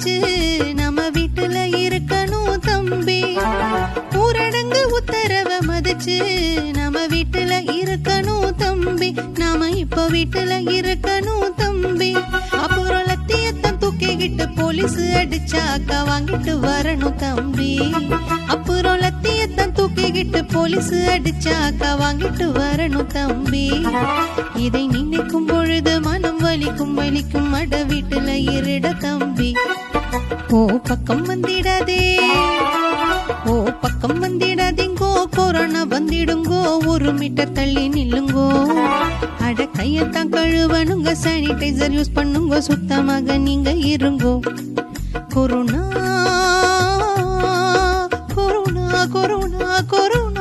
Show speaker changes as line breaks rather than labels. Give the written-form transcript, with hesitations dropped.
மதிச்சு நம்ம வீட்டுல இருக்கணும் தம்பி. ஊரடங்கு உத்தரவ மதிச்சு நம்ம வீட்டுல இருக்கணும் தம்பி. நாம இப்ப வீட்டுல இருக்கணும் தம்பி. அப்புறம் லத்தியத்தான் தூக்கிக்கிட்டு போலீஸ் அடிச்சாக்கா வாங்கிட்டு வரணும் தம்பி. அப்புறம் லத்தியத்தான் தூக்கிக்கிட்டு போலீஸ் அடிச்சாக்கா வாங்கிட்டு வரணும் தம்பி. இதை நினைக்கும் பொழுது மனம் வலிக்கும் வலிக்கும். அட வீட்டுல இருட தம்பி. ஓ பக்கம் வந்திடாதே, ஓ பக்கம் வந்திடாதீங்கோ. கொரோனா வந்திடுங்கோ, 1 மீட்டர் தள்ளி நில்லுங்கோ. அட கையத்தான் கழுவனுங்க, சானிடைசர் யூஸ் பண்ணுங்க, சுத்தமாக நீங்க இருங்கோ. Corona corona corona corona.